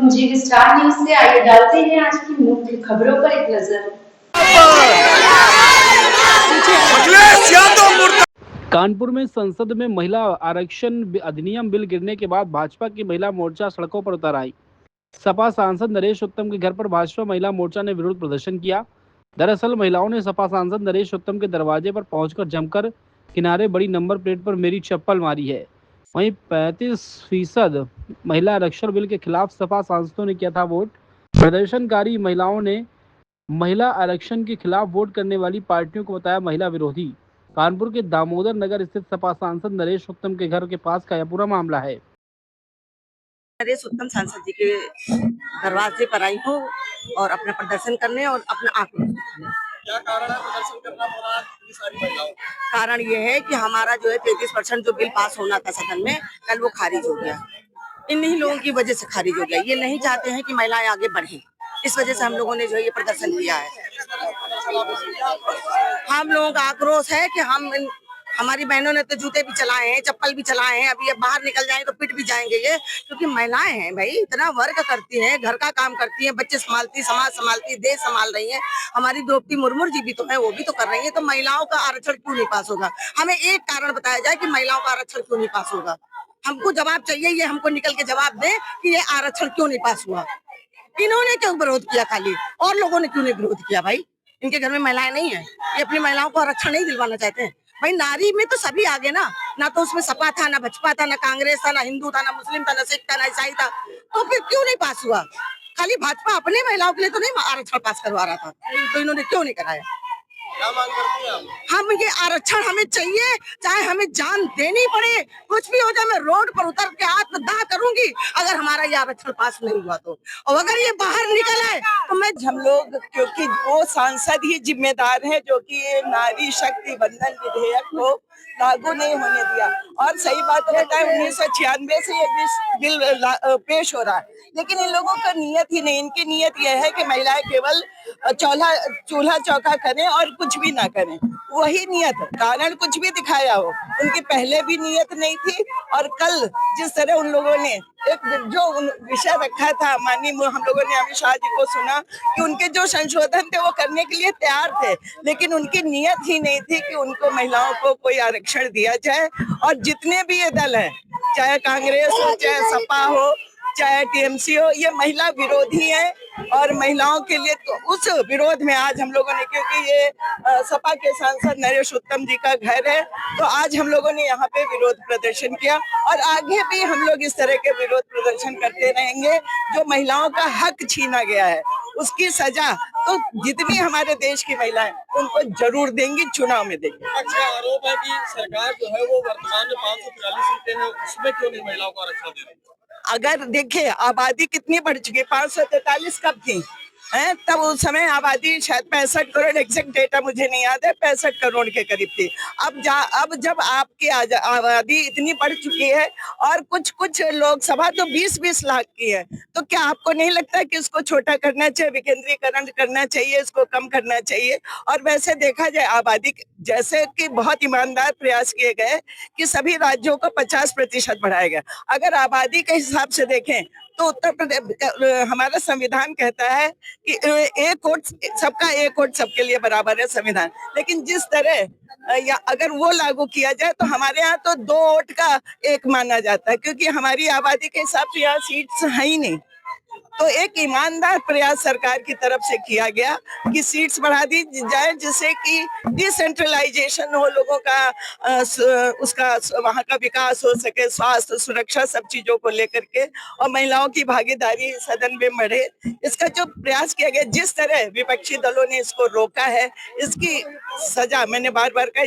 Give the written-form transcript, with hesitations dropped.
जी star news से आइए डालते हैं आज की मुख्य खबरों पर एक नजर। कानपुर में संसद में महिला आरक्षण अधिनियम बिल गिरने के बाद भाजपा की महिला मोर्चा सड़कों पर उतर आई। सपा सांसद नरेश उत्तम के घर पर भाजपा महिला मोर्चा ने विरोध प्रदर्शन किया। दरअसल महिलाओं ने सपा सांसद नरेश उत्तम के दरवाजे पर पहुंचकर जमकर किनारे बड़ी नंबर प्लेट पर मेरी चप्पल मारी है। वहीं 35% महिला आरक्षण बिल के खिलाफ सपा सांसदों ने किया था वोट। प्रदर्शनकारी महिलाओं ने महिला आरक्षण के खिलाफ वोट करने वाली पार्टियों को बताया महिला विरोधी। कानपुर के दामोदर नगर स्थित सपा सांसद नरेश उत्तम के घर के पास का यह पूरा मामला है। नरेश उत्तम सांसद जी के दरवाजे पर आई हूँ और अपना प्रदर्शन करने और अपना आक्रोश दिखाने। क्या कारण है प्रदर्शन करना पड़ा इतनी सारी महिलाओं? कारण ये है कि हमारा जो है 33% जो बिल पास होना था सदन में, कल वो खारिज हो गया। इन्हीं लोगों की वजह से खारिज हो गया। ये नहीं चाहते हैं कि महिलाएं आगे बढ़ें, इस वजह से हम लोगों ने जो है ये प्रदर्शन किया है। हम लोगों का आक्रोश है कि हमारी बहनों ने तो जूते भी चलाए हैं, चप्पल भी चलाए हैं, अभी ये बाहर निकल जाएं तो पिट भी जाएंगे ये, क्योंकि महिलाएं हैं भाई, इतना वर्क करती हैं, घर का काम करती हैं, बच्चे संभालती, समाज संभालती, देश संभाल रही हैं। हमारी द्रौपदी मुर्मू जी भी तो है, वो भी तो कर रही है। तो महिलाओं का आरक्षण क्यों नहीं पास होगा? हमें एक कारण बताया जाए कि महिलाओं का आरक्षण क्यों नहीं पास होगा। हमको जवाब चाहिए, ये हमको निकल के जवाब दे कि ये आरक्षण क्यों नहीं पास हुआ। इन्होंने क्यों विरोध किया खाली, और लोगों ने क्यों नहीं विरोध किया? भाई इनके घर में महिलाएं नहीं है, ये अपनी महिलाओं को आरक्षण नहीं दिलवाना चाहते हैं। भाई नारी में तो सभी आगे ना तो उसमें सपा था, ना भाजपा था, ना कांग्रेस था, ना हिंदू था, ना मुस्लिम था, ना सिख था, ना ईसाई था। तो फिर क्यों नहीं पास हुआ? खाली भाजपा अपने महिलाओं के लिए तो नहीं आरक्षण पास करवा रहा था, तो इन्होंने क्यों नहीं कराया? क्या मांग करती हैं आप? हम ये आरक्षण हमें चाहिए, चाहे हमें जान देनी पड़े, कुछ भी हो जाए, मैं रोड पर उतर के आत्मदाह करूंगी अगर हमारा ये आरक्षण पास नहीं हुआ तो। और अगर ये बाहर निकल आए तो मैं हम लोग, क्योंकि वो सांसद ही जिम्मेदार है जो कि ये नारी शक्ति बंधन विधेयक को लागू नहीं होने दिया। और सही बात तो बताए 1996 से ये बिल पेश हो रहा है, लेकिन इन लोगों का नियत ही नहीं। इनकी नियत यह है कि महिलाएं केवल चूल्हा चौका करें और कुछ भी ना करें, वही नियत। कारण कुछ भी दिखाया हो, उनकी पहले भी नियत नहीं थी। और कल जिस तरह उन लोगों ने एक जो विषय रखा था, माननीय हम लोगों ने अमित शाह जी को सुना कि उनके जो संशोधन थे वो करने के लिए तैयार थे, लेकिन उनकी नियत ही नहीं थी कि उनको महिलाओं को कोई आरक्षण दिया जाए। और जितने भी ये दल हैं, चाहे कांग्रेस हो, चाहे सपा हो, चाहे टीएमसी हो, ये महिला विरोधी है। और महिलाओं के लिए तो उस विरोध में आज हम लोगों ने, क्योंकि ये सपा के सांसद नरेश उत्तम जी का घर है, तो आज हम लोगों ने यहाँ पे विरोध प्रदर्शन किया। और आगे भी हम लोग इस तरह के विरोध प्रदर्शन करते रहेंगे। जो महिलाओं का हक छीना गया है उसकी सजा तो जितनी हमारे देश की महिलाएं उनको जरूर देंगी, चुनाव में देंगी। अच्छा आरोप है कि सरकार जो है वो वर्तमान में 543 सीटें हैं, उसमें क्यों नहीं महिलाओं को आरक्षण दे रही? अगर देखिए आबादी कितनी बढ़ चुकी है, 543 कब थी है? तब उस समय आबादी शायद 65 करोड़, एग्जैक्ट डेटा मुझे नहीं याद है, 65 करोड़ के करीब थी। अब जब आपकी आबादी इतनी बढ़ चुकी है और कुछ लोकसभा तो 20-20 लाख की है, तो क्या आपको नहीं लगता है कि इसको छोटा करना चाहिए, विकेंद्रीकरण करना चाहिए, इसको कम करना चाहिए? और वैसे देखा जाए आबादी, जैसे कि बहुत ईमानदार प्रयास किए गए कि सभी राज्यों को 50% बढ़ाया गया। अगर आबादी के हिसाब से देखें तो उत्तर प्रदेश, हमारा संविधान कहता है कि एक वोट सबका, एक वोट सबके लिए बराबर है संविधान। लेकिन जिस तरह या अगर वो लागू किया जाए तो हमारे यहाँ तो 2 वोट का एक माना जाता है, क्योंकि हमारी आबादी के हिसाब से यहाँ सीट्स है ही नहीं। तो एक ईमानदार प्रयास सरकार की तरफ से किया गया कि सीट्स बढ़ा दी जाए, जिससे कि डिसेंट्रलाइजेशन हो, लोगों का उसका वहाँ का विकास हो सके, स्वास्थ्य, सुरक्षा, सब चीजों को लेकर के, और महिलाओं की भागीदारी सदन में बढ़े। इसका जो प्रयास किया गया, जिस तरह विपक्षी दलों ने इसको रोका है, इसकी सजा मैंने बार बार कहा,